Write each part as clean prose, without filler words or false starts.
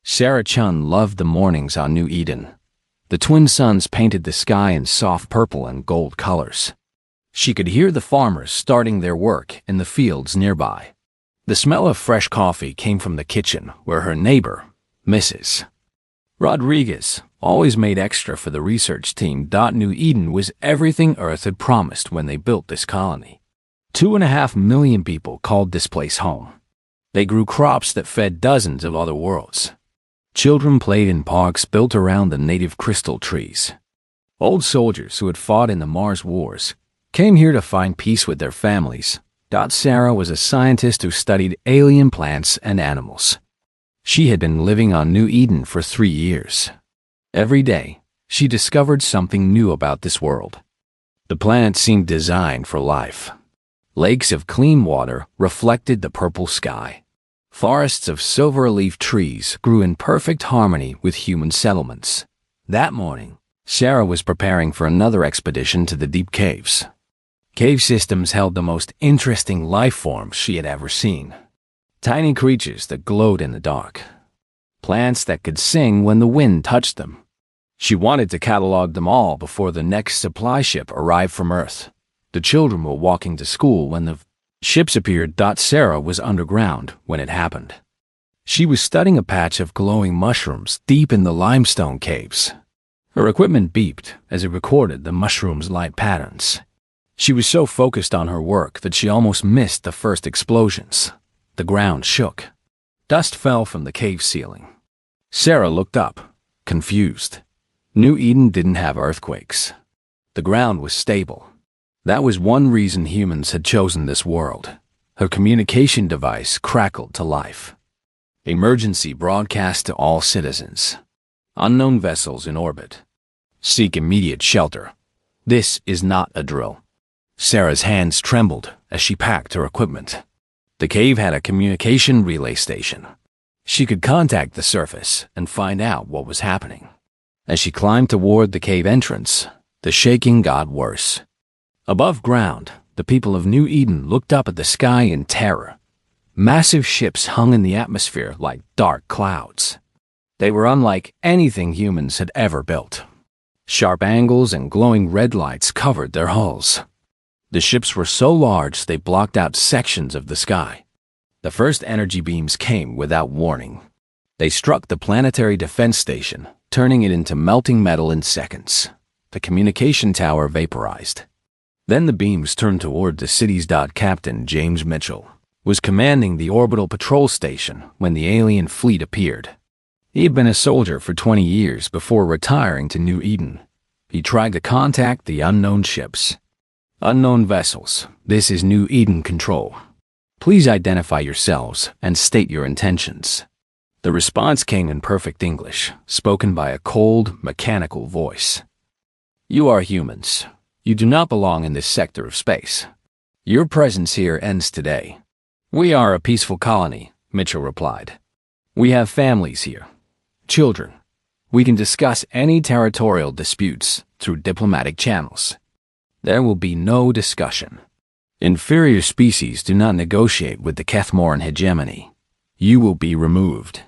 Sarah Chun loved the mornings on New Eden. The twin suns painted the sky in soft purple and gold colors. She could hear the farmers starting their work in the fields nearby. The smell of fresh coffee came from the kitchen where her neighbor, Mrs. Rodriguez, always made extra for the research team. New Eden was everything Earth had promised when they built this colony. 2.5 million people called this place home. They grew crops that fed dozens of other worlds. Children played in parks built around the native crystal trees. Old soldiers who had fought in the Mars Wars came here to find peace with their families. Sarah was a scientist who studied alien plants and animals. She had been living on New Eden for 3 years. Every day, she discovered something new about this world. The planet seemed designed for life. Lakes of clean water reflected the purple sky. Forests of silver-leaf trees grew in perfect harmony with human settlements. That morning, Sarah was preparing for another expedition to the deep caves. Cave systems held the most interesting life forms she had ever seen. Tiny creatures that glowed in the dark. Plants that could sing when the wind touched them. She wanted to catalog them all before the next supply ship arrived from Earth. The children were walking to school when the ships appeared. Sarah was underground when it happened. She was studying a patch of glowing mushrooms deep in the limestone caves. Her equipment beeped as it recorded the mushrooms' light patterns. She was so focused on her work that she almost missed the first explosions. The ground shook. Dust fell from the cave ceiling. Sarah looked up, confused. New Eden didn't have earthquakes. The ground was stable. That was one reason humans had chosen this world. Her communication device crackled to life. Emergency broadcast to all citizens. Unknown vessels in orbit. Seek immediate shelter. This is not a drill. Sarah's hands trembled as she packed her equipment. The cave had a communication relay station. She could contact the surface and find out what was happening. As she climbed toward the cave entrance, the shaking got worse. Above ground, the people of New Eden looked up at the sky in terror. Massive ships hung in the atmosphere like dark clouds. They were unlike anything humans had ever built. Sharp angles and glowing red lights covered their hulls. The ships were so large they blocked out sections of the sky. The first energy beams came without warning. They struck the planetary defense station, turning it into melting metal in seconds. The communication tower vaporized. Then the beams turned toward the city's. Captain James Mitchell was commanding the orbital patrol station when the alien fleet appeared. He had been a soldier for 20 years before retiring to New Eden. He tried to contact the unknown ships. Unknown vessels, this is New Eden Control. Please identify yourselves and state your intentions. The response came in perfect English, spoken by a cold, mechanical voice. You are humans. You do not belong in this sector of space. Your presence here ends today. We are a peaceful colony, Mitchell replied. We have families here. Children. We can discuss any territorial disputes through diplomatic channels. There will be no discussion. Inferior species do not negotiate with the Kethmoran hegemony. You will be removed.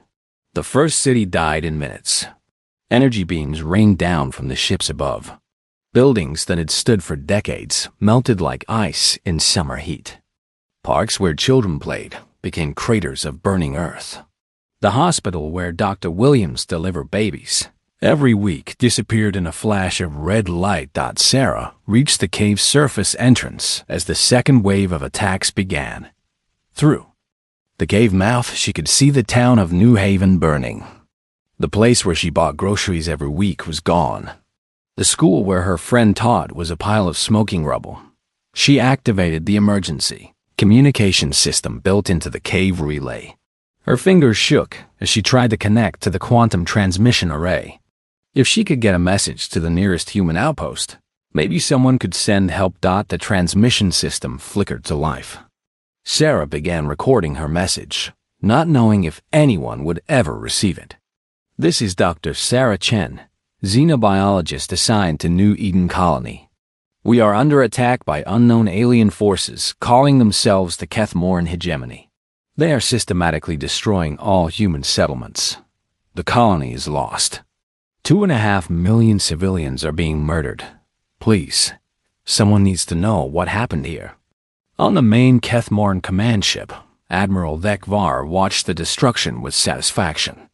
The first city died in minutes. Energy beams rained down from the ships above. Buildings that had stood for decades melted like ice in summer heat. Parks where children played became craters of burning earth. The hospital where Dr. Williams delivered babies every week disappeared in a flash of red light. Sarah reached the cave's surface entrance as the second wave of attacks began. Through the cave mouth, she could see the town of New Haven burning. The place where she bought groceries every week was gone. The school where her friend taught was a pile of smoking rubble. She activated the emergency communication system built into the cave relay. Her fingers shook as she tried to connect to the quantum transmission array. If she could get a message to the nearest human outpost, maybe someone could send help. The transmission system flickered to life. Sarah began recording her message, not knowing if anyone would ever receive it. This is Dr. Sarah Chen, xenobiologist assigned to New Eden Colony. We are under attack by unknown alien forces calling themselves the Kethmoran hegemony. They are systematically destroying all human settlements. The colony is lost. 2.5 million civilians are being murdered. Please, someone needs to know what happened here. On the main Kethmoran command ship, Admiral Thekvar watched the destruction with satisfaction.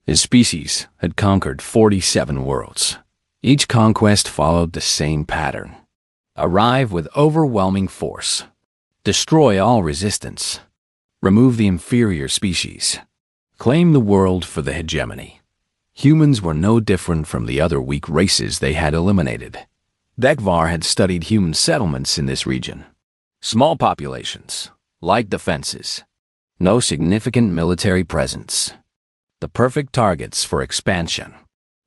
His species had conquered 47 worlds. Each conquest followed the same pattern. Arrive with overwhelming force. Destroy all resistance. Remove the inferior species. Claim the world for the hegemony. Humans were no different from the other weak races they had eliminated. Thekvar had studied human settlements in this region. Small populations, light defenses, no significant military presence. The perfect targets for expansion.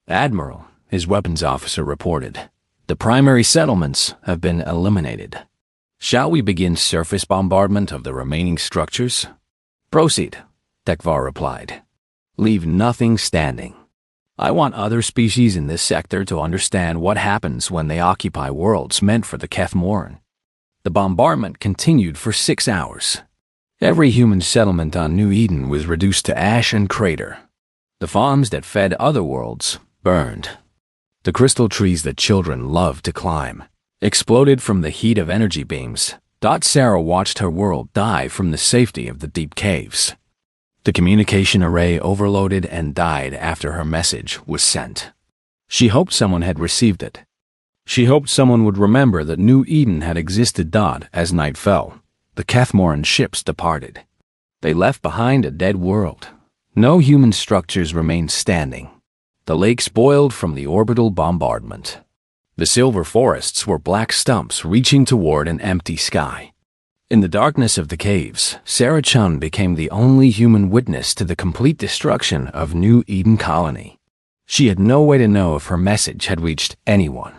Admiral, his weapons officer, reported, the primary settlements have been eliminated. Shall we begin surface bombardment of the remaining structures? Proceed, Thekvar replied. Leave nothing standing. I want other species in this sector to understand what happens when they occupy worlds meant for the Kethmoran. The bombardment continued for 6 hours. Every human settlement on New Eden was reduced to ash and crater. The farms that fed other worlds burned. The crystal trees that children loved to climb exploded from the heat of energy beams. Sarah watched her world die from the safety of the deep caves. The communication array overloaded and died after her message was sent. She hoped someone had received it. She hoped someone would remember that New Eden had existed. As night fell, the Kethmoran ships departed. They left behind a dead world. No human structures remained standing. The lakes boiled from the orbital bombardment. The silver forests were black stumps reaching toward an empty sky. In the darkness of the caves, Sarah Chun became the only human witness to the complete destruction of New Eden Colony. She had no way to know if her message had reached anyone.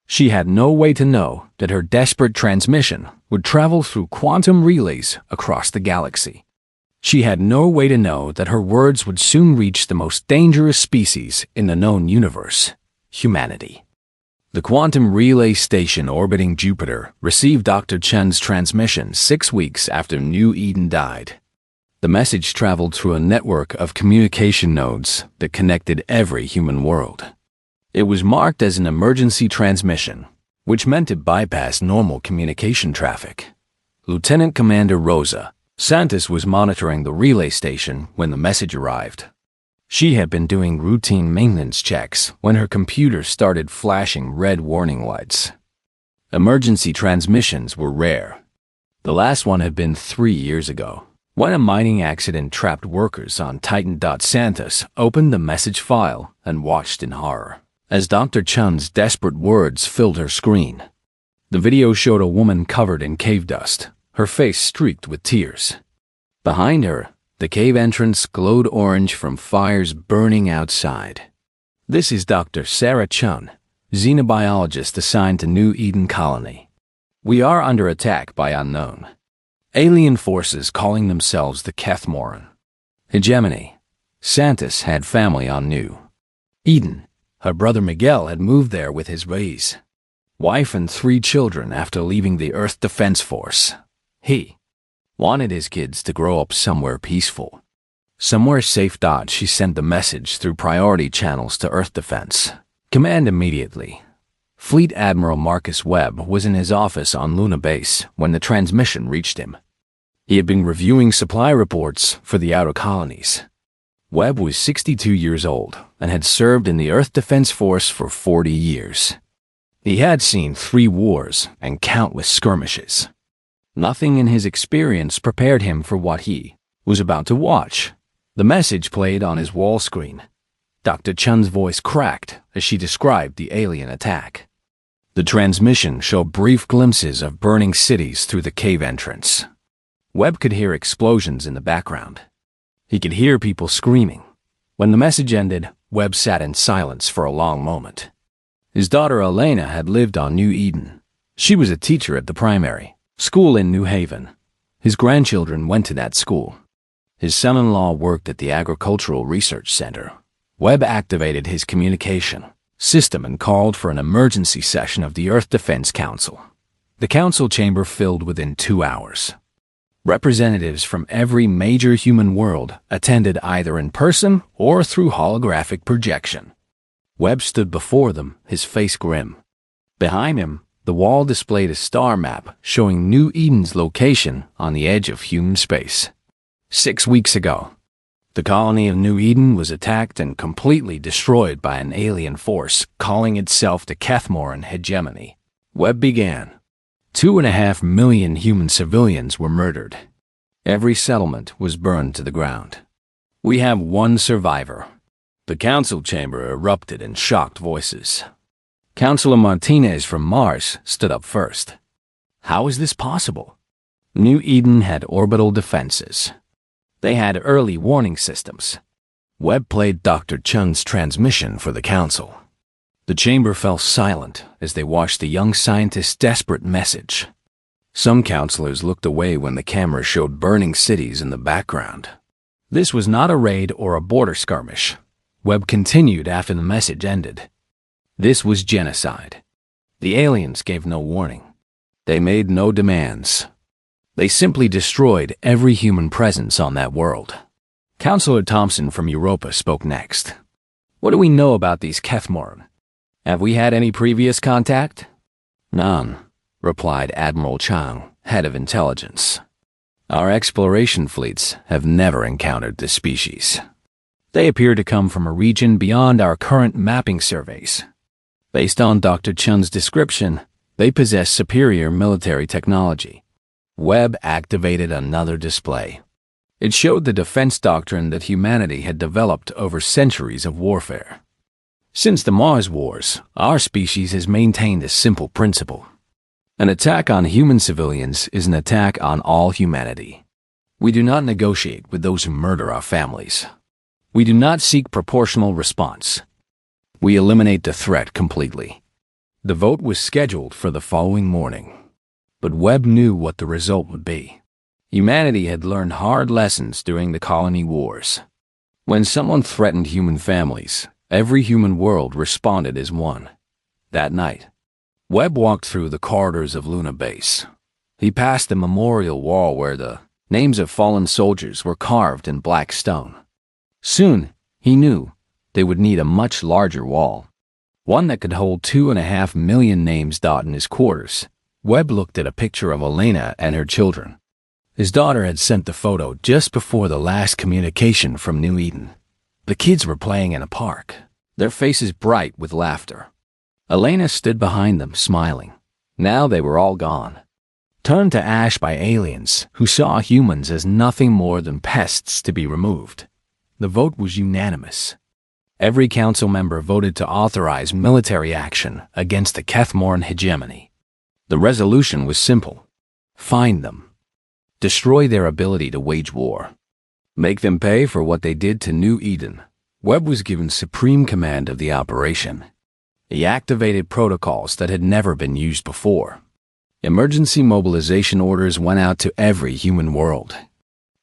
She had no way to know that her desperate transmission would travel through quantum relays across the galaxy. She had no way to know that her words would soon reach the most dangerous species in the known universe, humanity. The quantum relay station orbiting Jupiter received Dr. Chen's transmission 6 weeks after New Eden died. The message traveled through a network of communication nodes that connected every human world. It was marked as an emergency transmission, which meant it bypassed normal communication traffic. Lieutenant Commander Rosa Santos was monitoring the relay station when the message arrived. She had been doing routine maintenance checks when her computer started flashing red warning lights. Emergency transmissions were rare. The last one had been 3 years ago, when a mining accident trapped workers on Titan. Santos opened the message file and watched in horror as Dr. Chun's desperate words filled her screen. The video showed a woman covered in cave dust, her face streaked with tears. Behind her, the cave entrance glowed orange from fires burning outside. This is Dr. Sarah Chun, xenobiologist assigned to New Eden Colony. We are under attack by unknown alien forces calling themselves the Kethmoran. Hegemony. Santos had family on New Eden. Her brother Miguel had moved there with his raise. Wife and 3 children after leaving the Earth Defense Force. He wanted his kids to grow up somewhere peaceful, somewhere safe. She sent the message through priority channels to Earth Defense Command immediately. Fleet Admiral Marcus Webb was in his office on Luna Base when the transmission reached him. He had been reviewing supply reports for the outer colonies. Webb was 62 years old and had served in the Earth Defense Force for 40 years. He had seen 3 wars and countless skirmishes. Nothing in his experience prepared him for what he was about to watch. The message played on his wall screen. Dr. Chun's voice cracked as she described the alien attack. The transmission showed brief glimpses of burning cities through the cave entrance. Webb could hear explosions in the background. He could hear people screaming. When the message ended, Webb sat in silence for a long moment. His daughter Elena had lived on New Eden. She was a teacher at the primary school in New Haven. His grandchildren went to that school. His son-in-law worked at the Agricultural Research Center. Webb activated his communication system and called for an emergency session of the Earth Defense Council. The council chamber filled within 2 hours. Representatives from every major human world attended either in person or through holographic projection. Webb stood before them, his face grim. Behind him, the wall displayed a star map showing New Eden's location on the edge of human space. 6 weeks ago, the colony of New Eden was attacked and completely destroyed by an alien force calling itself the Kethmoran hegemony. Webb began. 2.5 million human civilians were murdered. Every settlement was burned to the ground. We have one survivor. The council chamber erupted in shocked voices. Councilor Martinez from Mars stood up first. How is this possible? New Eden had orbital defenses. They had early warning systems. Webb played Dr. Chun's transmission for the council. The chamber fell silent as they watched the young scientist's desperate message. Some counselors looked away when the camera showed burning cities in the background. This was not a raid or a border skirmish. Webb continued after the message ended. This was genocide. The aliens gave no warning. They made no demands. They simply destroyed every human presence on that world. Counselor Thompson from Europa spoke next. What do we know about these Kethmoran? Have we had any previous contact? None, replied Admiral Chang, head of intelligence. Our exploration fleets have never encountered this species. They appear to come from a region beyond our current mapping surveys. Based on Dr. Chun's description, they possess superior military technology. Webb activated another display. It showed the defense doctrine that humanity had developed over centuries of warfare. Since the Mars Wars, our species has maintained a simple principle. An attack on human civilians is an attack on all humanity. We do not negotiate with those who murder our families. We do not seek proportional response. We eliminate the threat completely. The vote was scheduled for the following morning. But Webb knew what the result would be. Humanity had learned hard lessons during the colony wars. When someone threatened human families, every human world responded as one. That night, Webb walked through the corridors of Luna Base. He passed the memorial wall where the names of fallen soldiers were carved in black stone. Soon, he knew, they would need a much larger wall, one that could hold 2.5 million names. In his quarters, Webb looked at a picture of Elena and her children. His daughter had sent the photo just before the last communication from New Eden. The kids were playing in a park, their faces bright with laughter. Elena stood behind them, smiling. Now they were all gone, turned to ash by aliens who saw humans as nothing more than pests to be removed. The vote was unanimous. Every council member voted to authorize military action against the Kethmoran hegemony. The resolution was simple. Find them. Destroy their ability to wage war. Make them pay for what they did to New Eden. Webb was given supreme command of the operation. He activated protocols that had never been used before. Emergency mobilization orders went out to every human world.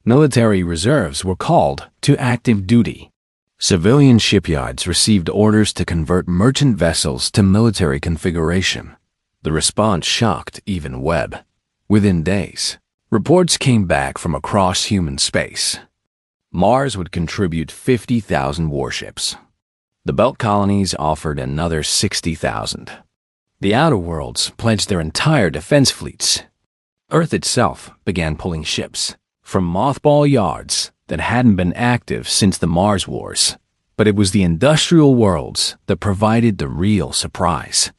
Military reserves were called to active duty. Civilian shipyards received orders to convert merchant vessels to military configuration. The response shocked even Webb. Within days, reports came back from across human space. Mars would contribute 50,000 warships. The Belt colonies offered another 60,000. The outer worlds pledged their entire defense fleets. Earth itself began pulling ships from mothball yards that hadn't been active since the Mars Wars. But it was the industrial worlds that provided the real surprise.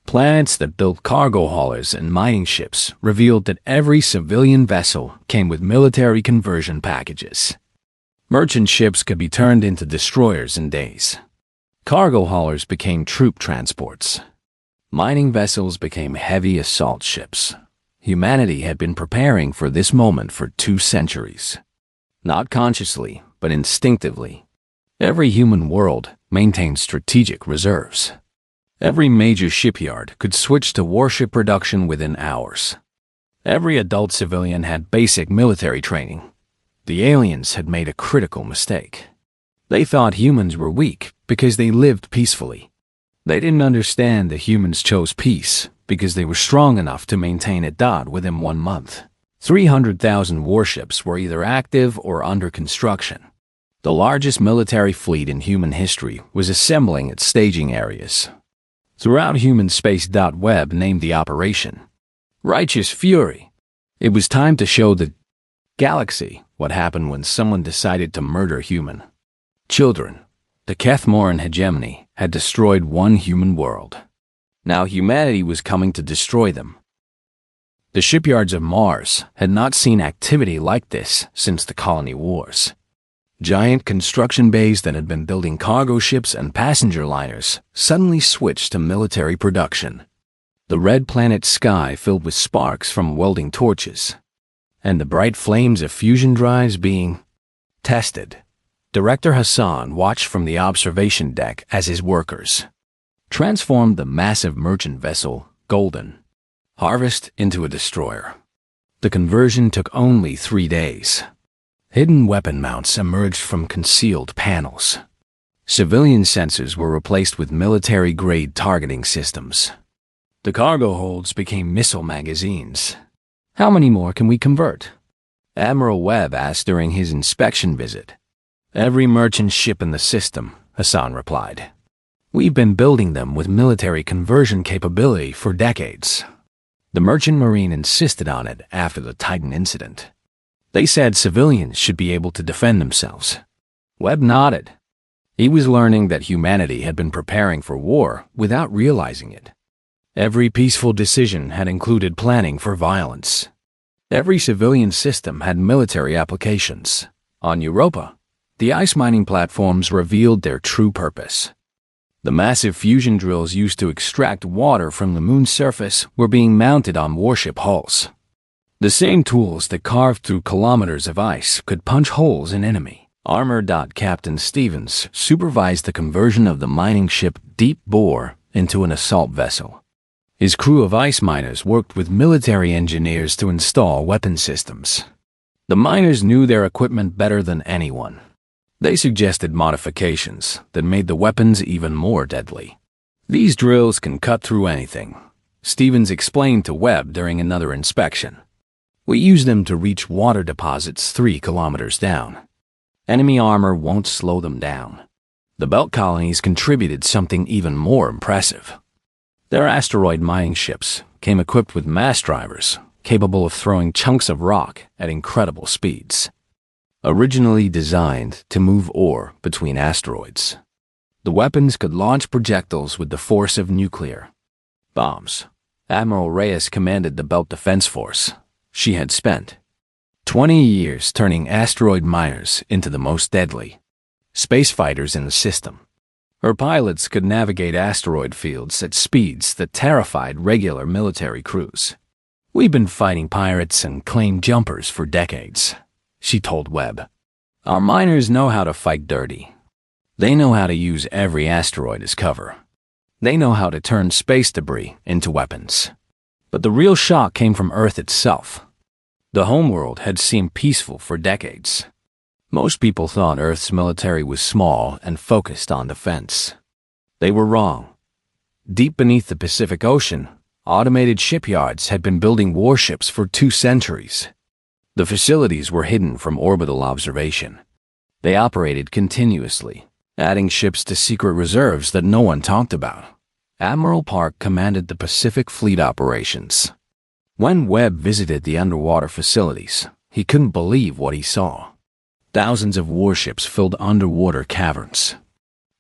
Plants that built cargo haulers and mining ships revealed that every civilian vessel came with military conversion packages. Merchant ships could be turned into destroyers in days. Cargo haulers became troop transports. Mining vessels became heavy assault ships. Humanity had been preparing for this moment for 2 centuries. Not consciously, but instinctively. Every human world maintained strategic reserves. Every major shipyard could switch to warship production within hours. Every adult civilian had basic military training. The aliens had made a critical mistake. They thought humans were weak because they lived peacefully. They didn't understand that humans chose peace because they were strong enough to maintain a dot within 1 month. 300,000 warships were either active or under construction. The largest military fleet in human history was assembling at staging areas throughout human space. Webb named the operation Righteous Fury. It was time to show the galaxy what happened when someone decided to murder human children. The Kethmoran hegemony had destroyed one human world. Now humanity was coming to destroy them. The shipyards of Mars had not seen activity like this since the colony wars. Giant construction bays that had been building cargo ships and passenger liners suddenly switched to military production. The red planet sky filled with sparks from welding torches, and the bright flames of fusion drives being tested. Director Hassan watched from the observation deck as his workers transformed the massive merchant vessel, Golden Harvest, into a destroyer. The conversion took only 3 days. Hidden weapon mounts emerged from concealed panels. Civilian sensors were replaced with military-grade targeting systems. The cargo holds became missile magazines. How many more can we convert? Admiral Webb asked during his inspection visit. Every merchant ship in the system, Hassan replied. We've been building them with military conversion capability for decades. The merchant marine insisted on it after the Titan incident. They said civilians should be able to defend themselves. Webb nodded. He was learning that humanity had been preparing for war without realizing it. Every peaceful decision had included planning for violence. Every civilian system had military applications. On Europa, the ice mining platforms revealed their true purpose. The massive fusion drills used to extract water from the moon's surface were being mounted on warship hulls. The same tools that carved through kilometers of ice could punch holes in enemy armor. Captain Stevens supervised the conversion of the mining ship Deep Bore into an assault vessel. His crew of ice miners worked with military engineers to install weapon systems. The miners knew their equipment better than anyone. They suggested modifications that made the weapons even more deadly. These drills can cut through anything, Stevens explained to Webb during another inspection. We use them to reach water deposits 3 kilometers down. Enemy armor won't slow them down. The belt colonies contributed something even more impressive. Their asteroid mining ships came equipped with mass drivers capable of throwing chunks of rock at incredible speeds. Originally designed to move ore between asteroids, the weapons could launch projectiles with the force of nuclear bombs. Admiral Reyes commanded the Belt Defense Force. She had spent 20 years turning asteroid miners into the most deadly space fighters in the system. Her pilots could navigate asteroid fields at speeds that terrified regular military crews. We've been fighting pirates and claim jumpers for decades, she told Webb. Our miners know how to fight dirty. They know how to use every asteroid as cover. They know how to turn space debris into weapons. But the real shock came from Earth itself. The homeworld had seemed peaceful for decades. Most people thought Earth's military was small and focused on defense. They were wrong. Deep beneath the Pacific Ocean, automated shipyards had been building warships for 2 centuries. The facilities were hidden from orbital observation. They operated continuously, adding ships to secret reserves that no one talked about. Admiral Park commanded the Pacific Fleet operations. When Webb visited the underwater facilities, he couldn't believe what he saw. Thousands of warships filled underwater caverns.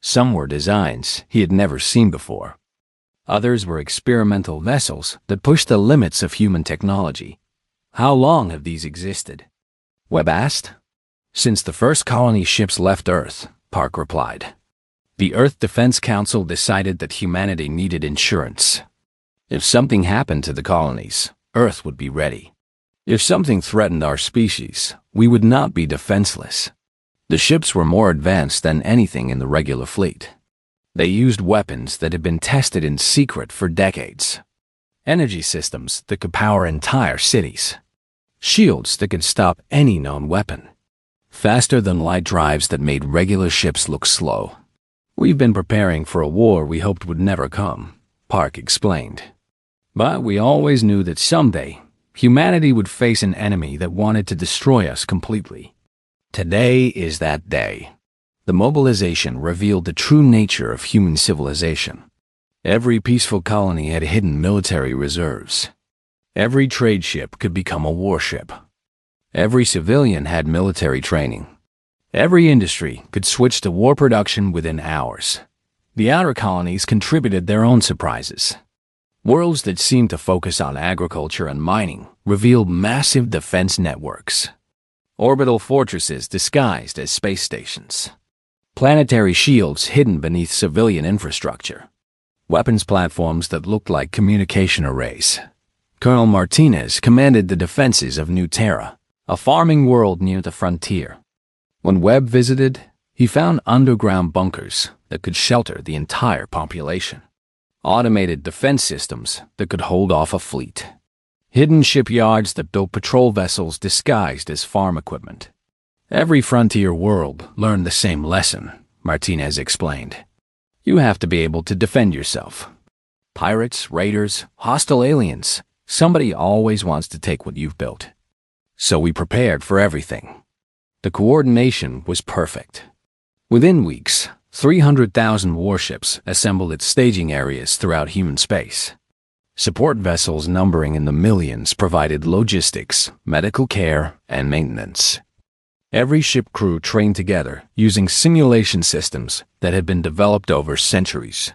Some were designs he had never seen before. Others were experimental vessels that pushed the limits of human technology. How long have these existed? Webb asked. Since the first colony ships left Earth, Park replied. The Earth Defense Council decided that humanity needed insurance. If something happened to the colonies, Earth would be ready. If something threatened our species, we would not be defenseless. The ships were more advanced than anything in the regular fleet. They used weapons that had been tested in secret for decades. Energy systems that could power entire cities. Shields that could stop any known weapon. Faster-than-light drives that made regular ships look slow. We've been preparing for a war we hoped would never come, Park explained. But we always knew that someday, humanity would face an enemy that wanted to destroy us completely. Today is that day. The mobilization revealed the true nature of human civilization. Every peaceful colony had hidden military reserves. Every trade ship could become a warship. Every civilian had military training. Every industry could switch to war production within hours. The outer colonies contributed their own surprises. Worlds that seemed to focus on agriculture and mining revealed massive defense networks. Orbital fortresses disguised as space stations. Planetary shields hidden beneath civilian infrastructure. Weapons platforms that looked like communication arrays. Colonel Martinez commanded the defenses of New Terra, a farming world near the frontier. When Webb visited, he found underground bunkers that could shelter the entire population. Automated defense systems that could hold off a fleet. Hidden shipyards that built patrol vessels disguised as farm equipment. Every frontier world learned the same lesson, Martinez explained. You have to be able to defend yourself. Pirates, raiders, hostile aliens, somebody always wants to take what you've built. So we prepared for everything. The coordination was perfect. Within weeks, 300,000 warships assembled at staging areas throughout human space. Support vessels numbering in the millions provided logistics, medical care, and maintenance. Every ship crew trained together using simulation systems that had been developed over centuries.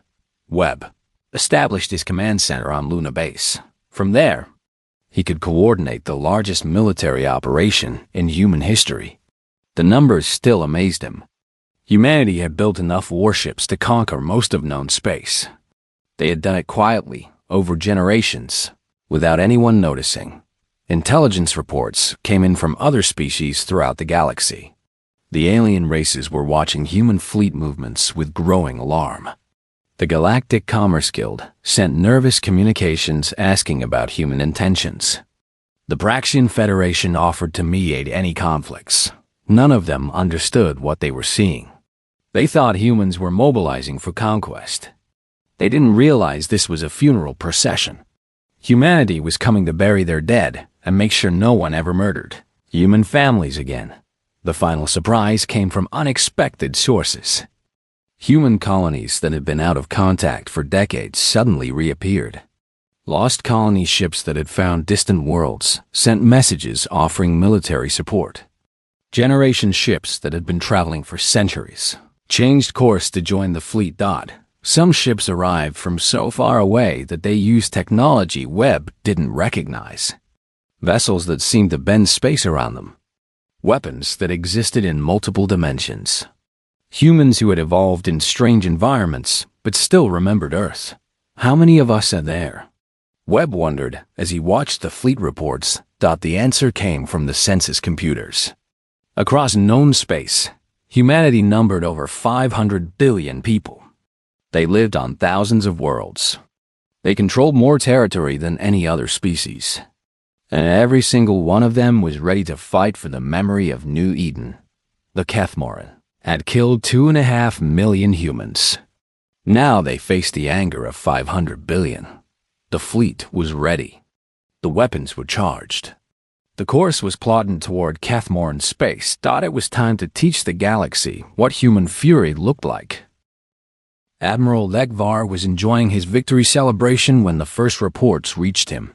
Webb established his command center on Luna Base. From there, he could coordinate the largest military operation in human history. The numbers still amazed him. Humanity had built enough warships to conquer most of known space. They had done it quietly, over generations, without anyone noticing. Intelligence reports came in from other species throughout the galaxy. The alien races were watching human fleet movements with growing alarm. The Galactic Commerce Guild sent nervous communications asking about human intentions. The Praxian Federation offered to mediate any conflicts. None of them understood what they were seeing. They thought humans were mobilizing for conquest. They didn't realize this was a funeral procession. Humanity was coming to bury their dead and make sure no one ever murdered human families again. The final surprise came from unexpected sources. Human colonies that had been out of contact for decades suddenly reappeared. Lost colony ships that had found distant worlds sent messages offering military support. Generation ships that had been traveling for centuries changed course to join the fleet. Some ships arrived from so far away that they used technology Webb didn't recognize. Vessels that seemed to bend space around them. Weapons that existed in multiple dimensions. Humans who had evolved in strange environments but still remembered Earth. How many of us are there? Webb wondered as he watched the fleet reports. The answer came from the census computers. Across known space, humanity numbered over 500 billion people. They lived on thousands of worlds. They controlled more territory than any other species. And every single one of them was ready to fight for the memory of New Eden. The Kethmoran had killed 2.5 million humans. Now they faced the anger of 500 billion. The fleet was ready. The weapons were charged. The course was plotted toward Kethmoran space. It was time to teach the galaxy what human fury looked like. Admiral Lekvar was enjoying his victory celebration when the first reports reached him.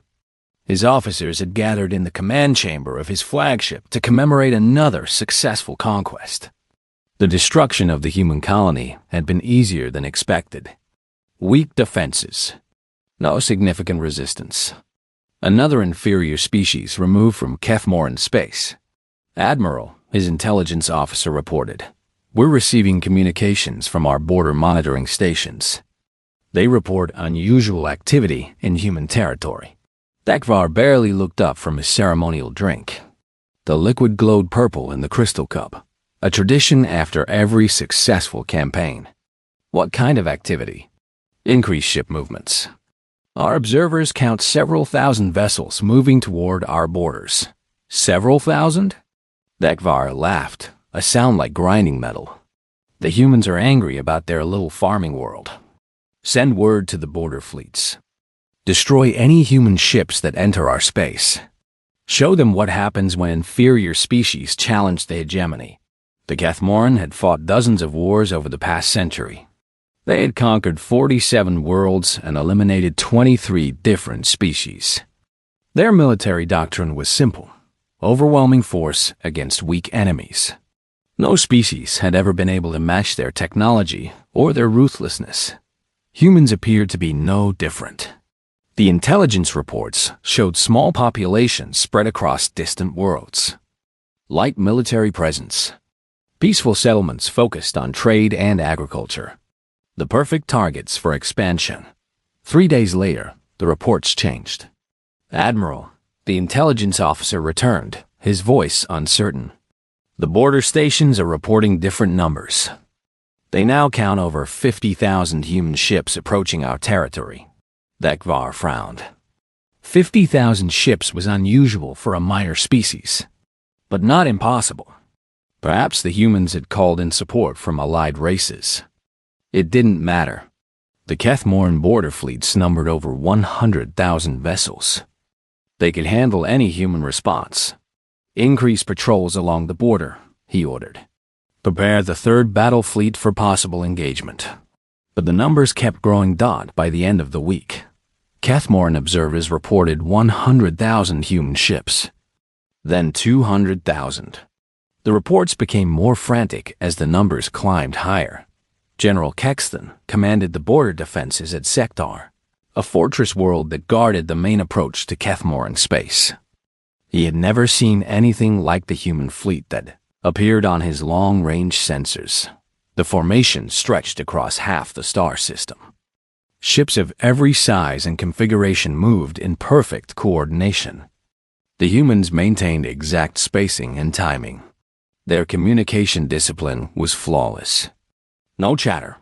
His officers had gathered in the command chamber of his flagship to commemorate another successful conquest. The destruction of the human colony had been easier than expected. Weak defenses. No significant resistance. Another inferior species removed from Kethmoran space. Admiral, his intelligence officer reported. We're receiving communications from our border monitoring stations. They report unusual activity in human territory. Lekvar barely looked up from his ceremonial drink. The liquid glowed purple in the crystal cup, a tradition after every successful campaign. What kind of activity? Increased ship movements. Our observers count several thousand vessels moving toward our borders. Several thousand? Lekvar laughed, a sound like grinding metal. The humans are angry about their little farming world. Send word to the border fleets. Destroy any human ships that enter our space. Show them what happens when inferior species challenge the hegemony. The Kethmoran had fought dozens of wars over the past century. They had conquered 47 worlds and eliminated 23 different species. Their military doctrine was simple: overwhelming force against weak enemies. No species had ever been able to match their technology or their ruthlessness. Humans appeared to be no different. The intelligence reports showed small populations spread across distant worlds. Light military presence. Peaceful settlements focused on trade and agriculture. The perfect targets for expansion. 3 days later, the reports changed. "Admiral," the intelligence officer returned, his voice uncertain. "The border stations are reporting different numbers. They now count over 50,000 human ships approaching our territory." Dekvar frowned. 50,000 ships was unusual for a minor species, but not impossible. Perhaps the humans had called in support from allied races. It didn't matter. The Kethmoran border fleets numbered over 100,000 vessels. They could handle any human response. "Increase patrols along the border," he ordered. "Prepare the third battle fleet for possible engagement." But the numbers kept growing. By the end of the week, Kethmoran observers reported 100,000 human ships. Then 200,000. The reports became more frantic as the numbers climbed higher. General Kexton commanded the border defenses at Sektar, a fortress world that guarded the main approach to Kethmoran space. He had never seen anything like the human fleet that appeared on his long-range sensors. The formation stretched across half the star system. Ships of every size and configuration moved in perfect coordination. The humans maintained exact spacing and timing. Their communication discipline was flawless. No chatter,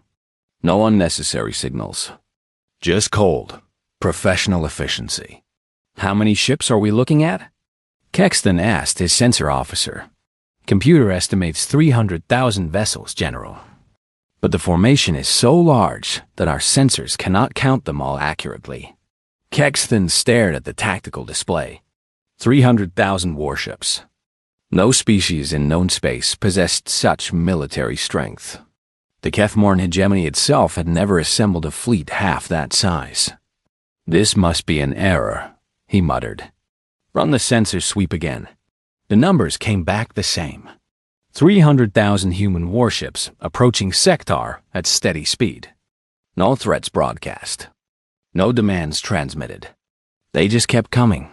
no unnecessary signals. Just cold, professional efficiency. "How many ships are we looking at?" Kexton asked his sensor officer. "Computer estimates 300,000 vessels, General. But the formation is so large that our sensors cannot count them all accurately." Kexton stared at the tactical display. 300,000 warships. No species in known space possessed such military strength. The Kethmoran hegemony itself had never assembled a fleet half that size. "This must be an error," he muttered. "Run the sensor sweep again." The numbers came back the same. 300,000 human warships approaching Sektar at steady speed. No threats broadcast. No demands transmitted. They just kept coming.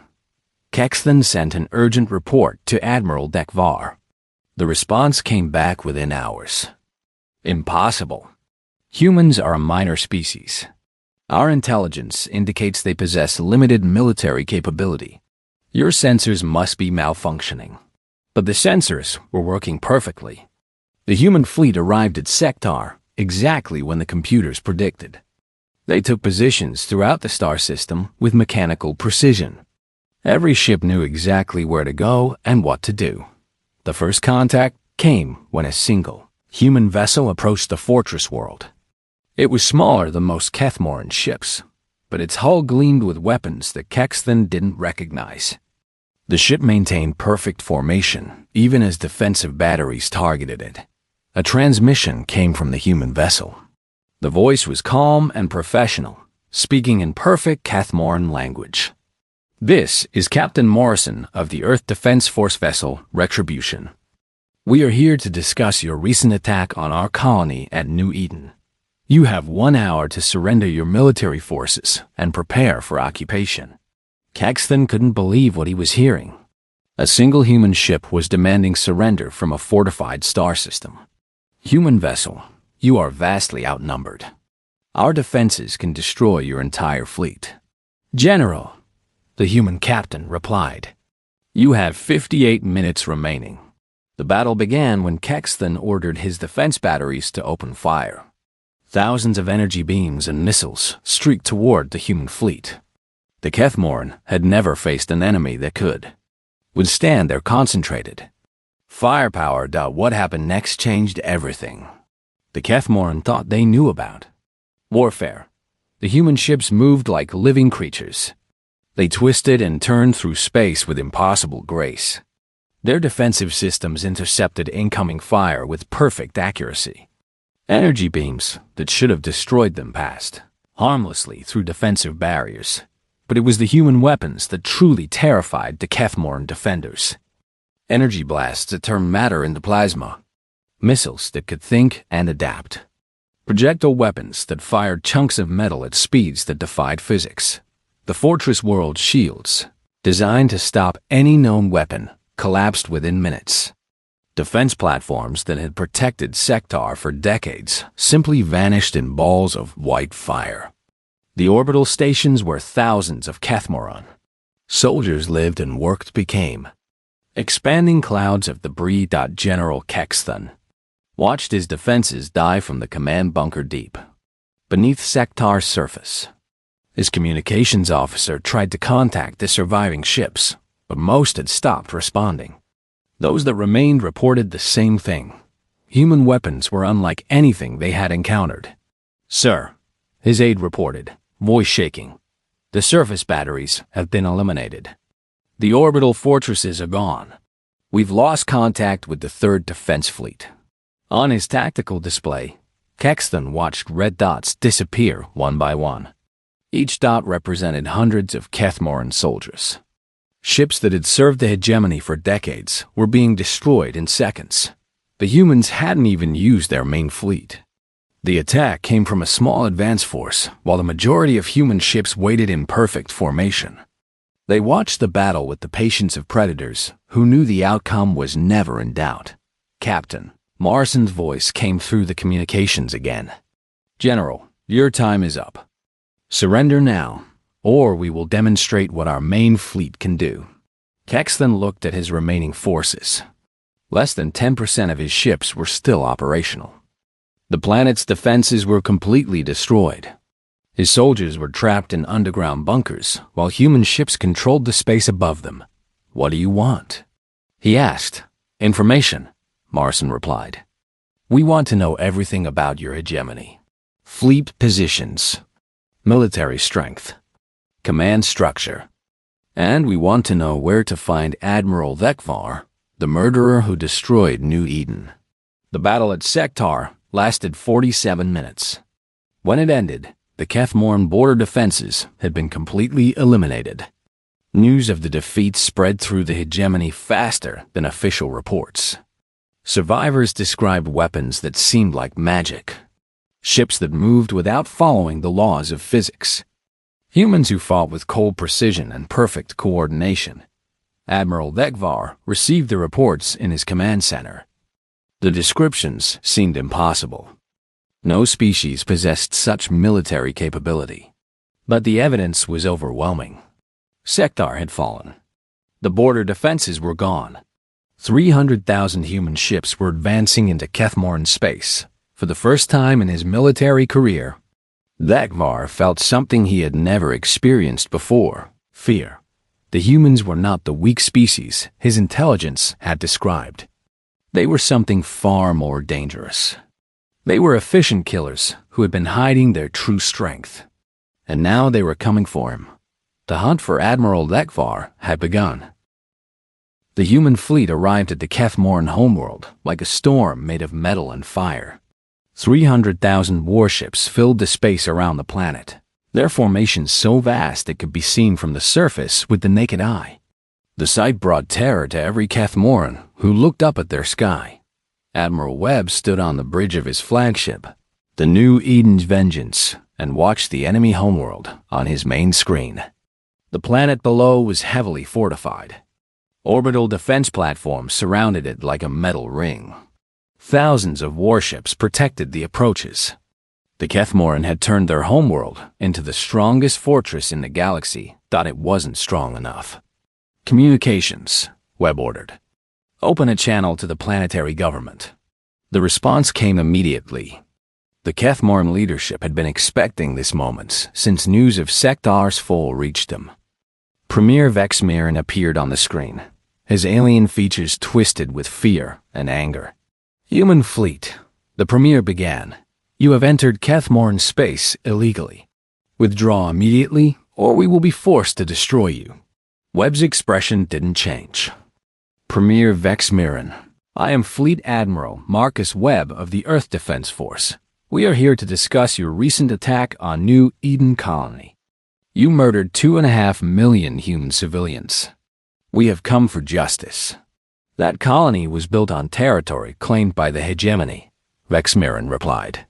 Kexton sent an urgent report to Admiral Dekvar. The response came back within hours. "Impossible. Humans are a minor species. Our intelligence indicates they possess limited military capability. Your sensors must be malfunctioning." But the sensors were working perfectly. The human fleet arrived at Sektar exactly when the computers predicted. They took positions throughout the star system with mechanical precision. Every ship knew exactly where to go and what to do. The first contact came when a single human vessel approached the fortress world. It was smaller than most Kethmoran ships, but its hull gleamed with weapons that Kexton didn't recognize. The ship maintained perfect formation, even as defensive batteries targeted it. A transmission came from the human vessel. The voice was calm and professional, speaking in perfect Kethmoran language. "This is Captain Morrison of the Earth Defense Force vessel Retribution. We are here to discuss your recent attack on our colony at New Eden. You have 1 hour to surrender your military forces and prepare for occupation." Kexton couldn't believe what he was hearing. A single human ship was demanding surrender from a fortified star system. "Human vessel, you are vastly outnumbered. Our defenses can destroy your entire fleet." "General," the human captain replied, "you have 58 minutes remaining." The battle began when Kexton ordered his defense batteries to open fire. Thousands of energy beams and missiles streaked toward the human fleet. The Kethmoran had never faced an enemy that could withstand their concentrated firepower. What happened next changed everything. The Kethmoran thought they knew about warfare. The human ships moved like living creatures. They twisted and turned through space with impossible grace. Their defensive systems intercepted incoming fire with perfect accuracy. Energy beams that should have destroyed them passed harmlessly through defensive barriers, but it was the human weapons that truly terrified the Kethmoran defenders. Energy blasts that turned matter into plasma, missiles that could think and adapt, projectile weapons that fired chunks of metal at speeds that defied physics. The fortress world's shields, designed to stop any known weapon, collapsed within minutes. Defense platforms that had protected Sektar for decades simply vanished in balls of white fire. The orbital stations where thousands of Kethmoran soldiers lived and worked became expanding clouds of debris. General Kexthan watched his defenses die from the command bunker deep beneath Sektar's surface. His communications officer tried to contact the surviving ships, but most had stopped responding. Those that remained reported the same thing. Human weapons were unlike anything they had encountered. "Sir," his aide reported, voice shaking, "the surface batteries have been eliminated. The orbital fortresses are gone. We've lost contact with the 3rd Defense Fleet." On his tactical display, Kexton watched red dots disappear one by one. Each dot represented hundreds of Kethmoran soldiers. Ships that had served the hegemony for decades were being destroyed in seconds. The humans hadn't even used their main fleet. The attack came from a small advance force, while the majority of human ships waited in perfect formation. They watched the battle with the patience of predators who knew the outcome was never in doubt. "Captain," Morrison's voice came through the communications again. "General, your time is up. Surrender now, or we will demonstrate what our main fleet can do." Kexton looked at his remaining forces. Less than 10% of his ships were still operational. The planet's defenses were completely destroyed. His soldiers were trapped in underground bunkers, while human ships controlled the space above them. "What do you want?" he asked. "Information," Morrison replied. "We want to know everything about your hegemony. Fleet positions, military strength, command structure, and we want to know where to find Admiral Thekvar, the murderer who destroyed New Eden." The battle at Sektar lasted 47 minutes. When it ended, the Kethmoran border defenses had been completely eliminated. News of the defeat spread through the hegemony faster than official reports. Survivors described weapons that seemed like magic, ships that moved without following the laws of physics, humans who fought with cold precision and perfect coordination. Admiral Thekvar received the reports in his command center. The descriptions seemed impossible. No species possessed such military capability. But the evidence was overwhelming. Sektar had fallen. The border defenses were gone. 300,000 human ships were advancing into Kethmoran space. For the first time in his military career, Thekvar felt something he had never experienced before: fear. The humans were not the weak species his intelligence had described. They were something far more dangerous. They were efficient killers who had been hiding their true strength. And now they were coming for him. The hunt for Admiral Thekvar had begun. The human fleet arrived at the Kethmoran homeworld like a storm made of metal and fire. 300,000 warships filled the space around the planet, their formations so vast it could be seen from the surface with the naked eye. The sight brought terror to every Kethmoran who looked up at their sky. Admiral Webb stood on the bridge of his flagship, the New Eden's Vengeance, and watched the enemy homeworld on his main screen. The planet below was heavily fortified. Orbital defense platforms surrounded it like a metal ring. Thousands of warships protected the approaches. The Kethmoran had turned their homeworld into the strongest fortress in the galaxy. Thought it wasn't strong enough. "Communications," Webb ordered. "Open a channel to the planetary government." The response came immediately. The Kethmoran leadership had been expecting this moment since news of Sektar's fall reached them. Premier Vexmiran appeared on the screen, his alien features twisted with fear and anger. "Human fleet," the Premier began, "you have entered Kethmoran space illegally. Withdraw immediately, or we will be forced to destroy you." Webb's expression didn't change. "Premier Vex Mirren, I am Fleet Admiral Marcus Webb of the Earth Defense Force. We are here to discuss your recent attack on New Eden Colony. You murdered 2.5 million human civilians. We have come for justice." "That colony was built on territory claimed by the hegemony," Vex Mirren replied.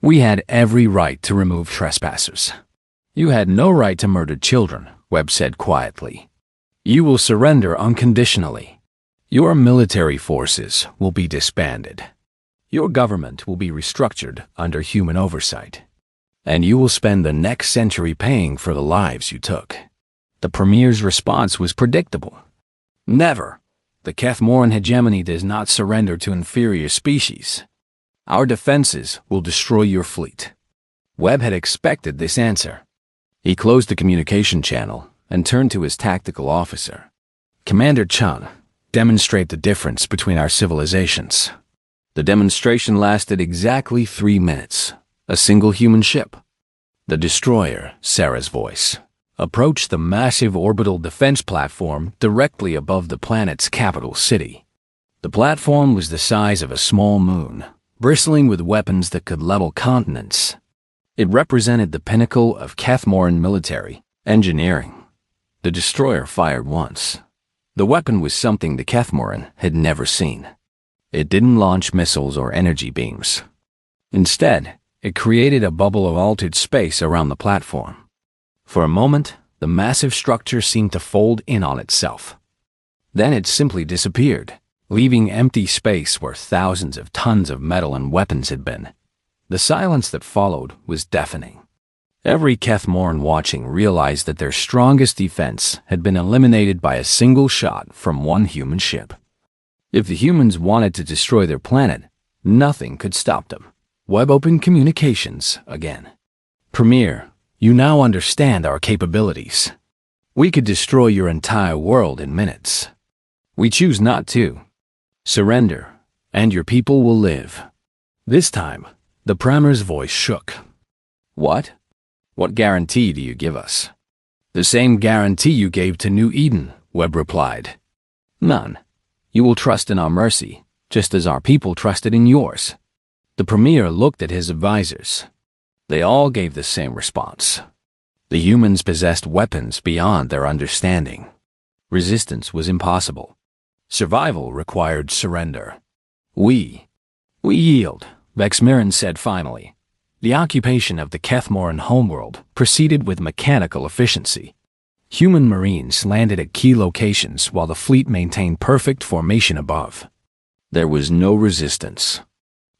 "We had every right to remove trespassers." "You had no right to murder children," Webb said quietly. "You will surrender unconditionally. Your military forces will be disbanded. Your government will be restructured under human oversight. And you will spend the next century paying for the lives you took." The Premier's response was predictable. "Never. The Kethmoran hegemony does not surrender to inferior species. Our defenses will destroy your fleet." Webb had expected this answer. He closed the communication channel and turned to his tactical officer. "Commander Chun, demonstrate the difference between our civilizations." The demonstration lasted exactly 3 minutes. A single human ship, the destroyer, Sarah's voice, approached the massive orbital defense platform directly above the planet's capital city. The platform was the size of a small moon, bristling with weapons that could level continents. It represented the pinnacle of Kethmoran military engineering. The destroyer fired once. The weapon was something the Kethmoran had never seen. It didn't launch missiles or energy beams. Instead, it created a bubble of altered space around the platform. For a moment, the massive structure seemed to fold in on itself. Then it simply disappeared, leaving empty space where thousands of tons of metal and weapons had been. The silence that followed was deafening. Every Kethmoran watching realized that their strongest defense had been eliminated by a single shot from one human ship. If the humans wanted to destroy their planet, nothing could stop them. Webb opened communications again. "Premier, you now understand our capabilities. We could destroy your entire world in minutes. We choose not to. Surrender, and your people will live." This time, the Premier's voice shook. "What? What guarantee do you give us?" "The same guarantee you gave to New Eden," Webb replied. "None. You will trust in our mercy, just as our people trusted in yours." The Premier looked at his advisors. They all gave the same response. The humans possessed weapons beyond their understanding. Resistance was impossible. Survival required surrender. We yield," Vex Mirren said finally. The occupation of the Kethmoran homeworld proceeded with mechanical efficiency. Human Marines landed at key locations while the fleet maintained perfect formation above. There was no resistance.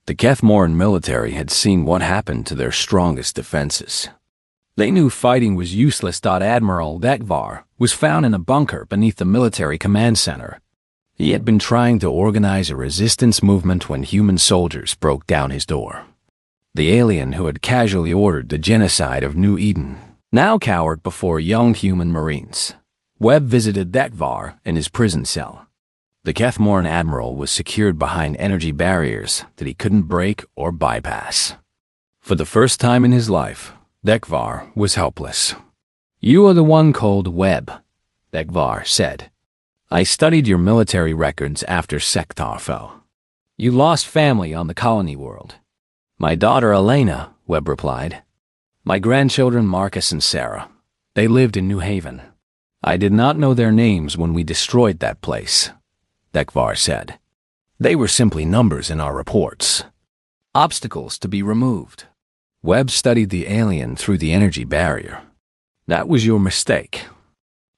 The Kethmoran military had seen what happened to their strongest defenses. They knew fighting was useless. Admiral Dekvar was found in a bunker beneath the military command center. He had been trying to organize a resistance movement when human soldiers broke down his door. The alien who had casually ordered the genocide of New Eden now cowered before young human Marines. Webb visited Dekvar in his prison cell. The Kethmoran admiral was secured behind energy barriers that he couldn't break or bypass. For the first time in his life, Dekvar was helpless. "You are the one called Webb," Dekvar said. "I studied your military records after Sector fell. You lost family on the colony world." "My daughter Elena," Webb replied. "My grandchildren Marcus and Sarah. They lived in New Haven. I did not know their names when we destroyed that place," Dekvar said. "They were simply numbers in our reports. Obstacles to be removed." Webb studied the alien through the energy barrier. "That was your mistake.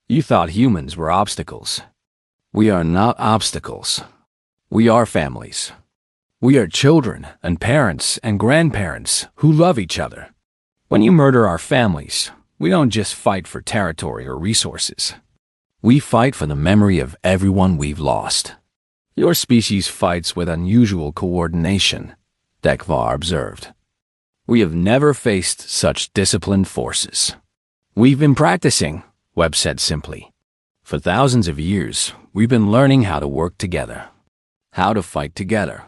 You thought humans were obstacles. We are not obstacles. We are families. We are children and parents and grandparents who love each other. When you murder our families, we don't just fight for territory or resources. We fight for the memory of everyone we've lost. Your species fights with unusual coordination," Dekvar observed. "We have never faced such disciplined forces." "We've been practicing," Webb said simply. "For thousands of years, we've been learning how to work together, how to fight together,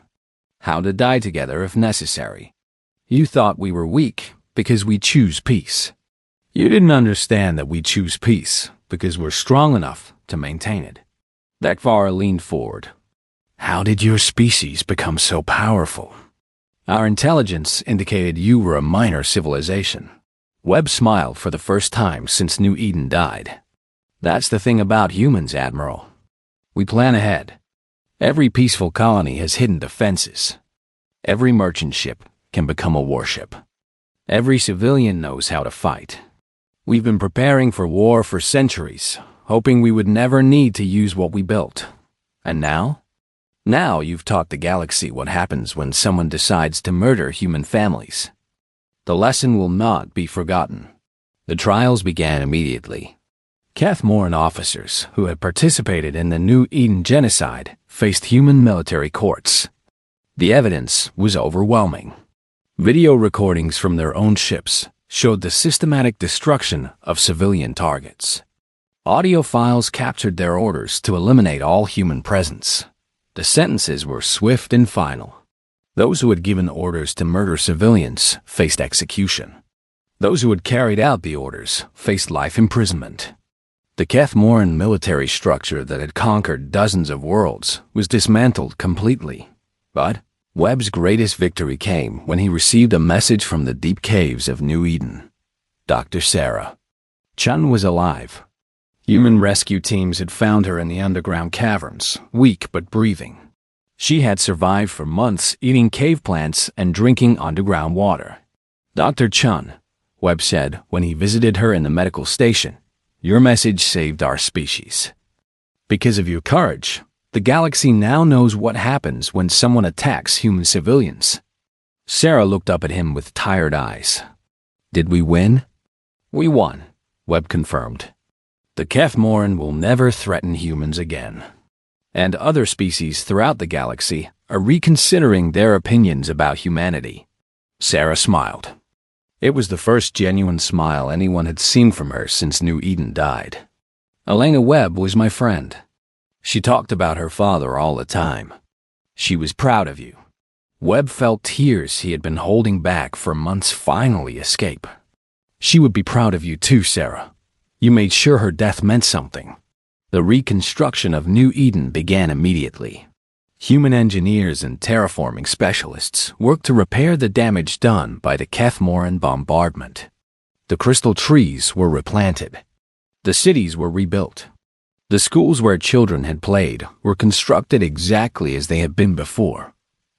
how to die together if necessary. You thought we were weak because we choose peace. You didn't understand that we choose peace because we're strong enough to maintain it. Dekvar leaned forward. How did your species become so powerful? Our intelligence indicated you were a minor civilization. Webb smiled for the first time since New Eden died. That's the thing about humans, Admiral. We plan ahead. Every peaceful colony has hidden defenses. Every merchant ship can become a warship. Every civilian knows how to fight. We've been preparing for war for centuries, hoping we would never need to use what we built. And now? Now you've taught the galaxy what happens when someone decides to murder human families. The lesson will not be forgotten. The trials began immediately. Kathmoran officers who had participated in the New Eden genocide faced human military courts. The evidence was overwhelming. Video recordings from their own ships showed the systematic destruction of civilian targets. Audio files captured their orders to eliminate all human presence. The sentences were swift and final. Those who had given orders to murder civilians faced execution. Those who had carried out the orders faced life imprisonment. The Kathmoran military structure that had conquered dozens of worlds was dismantled completely. But Webb's greatest victory came when he received a message from the deep caves of New Eden. Dr. Sarah. Chun was alive. Human rescue teams had found her in the underground caverns, weak but breathing. She had survived for months eating cave plants and drinking underground water. Dr. Chun, Webb said when he visited her in the medical station, your message saved our species. Because of your courage, the galaxy now knows what happens when someone attacks human civilians. Sarah looked up at him with tired eyes. Did we win? We won, Webb confirmed. The Kathmoran will never threaten humans again. And other species throughout the galaxy are reconsidering their opinions about humanity. Sarah smiled. It was the first genuine smile anyone had seen from her since New Eden died. Elena Webb was my friend. She talked about her father all the time. She was proud of you. Webb felt tears he had been holding back for months finally escape. She would be proud of you too, Sarah. You made sure her death meant something. The reconstruction of New Eden began immediately. Human engineers and terraforming specialists worked to repair the damage done by the Kathmoran bombardment. The crystal trees were replanted. The cities were rebuilt. The schools where children had played were constructed exactly as they had been before.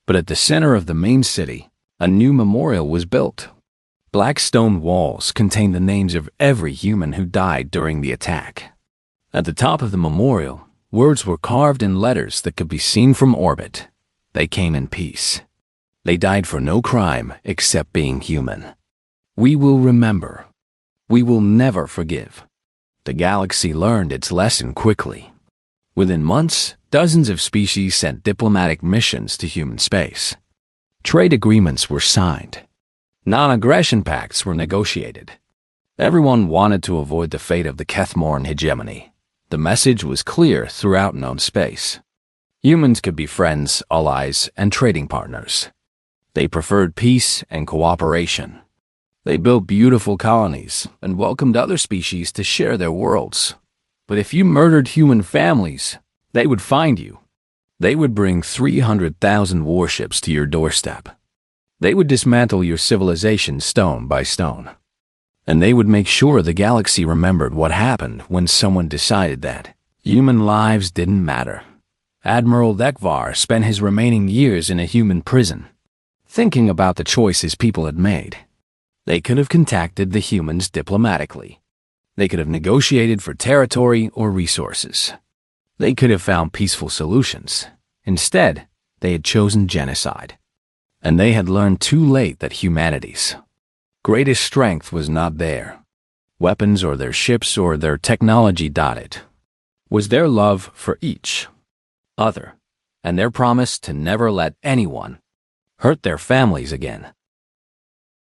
But at the center of the main city, a new memorial was built. Black stone walls contained the names of every human who died during the attack. At the top of the memorial, words were carved in letters that could be seen from orbit. They came in peace. They died for no crime except being human. We will remember. We will never forgive. The galaxy learned its lesson quickly. Within months, dozens of species sent diplomatic missions to human space. Trade agreements were signed. Non-aggression pacts were negotiated. Everyone wanted to avoid the fate of the Kathmoran hegemony. The message was clear throughout known space. Humans could be friends, allies, and trading partners. They preferred peace and cooperation. They built beautiful colonies and welcomed other species to share their worlds. But if you murdered human families, they would find you. They would bring 300,000 warships to your doorstep. They would dismantle your civilization stone by stone. And they would make sure the galaxy remembered what happened when someone decided that human lives didn't matter. Admiral Dekvar spent his remaining years in a human prison, thinking about the choices people had made. They could have contacted the humans diplomatically. They could have negotiated for territory or resources. They could have found peaceful solutions. Instead, they had chosen genocide. And they had learned too late that humanity's greatest strength was not there. Weapons or their ships or their technology dotted. Was their love for each other and their promise to never let anyone hurt their families again.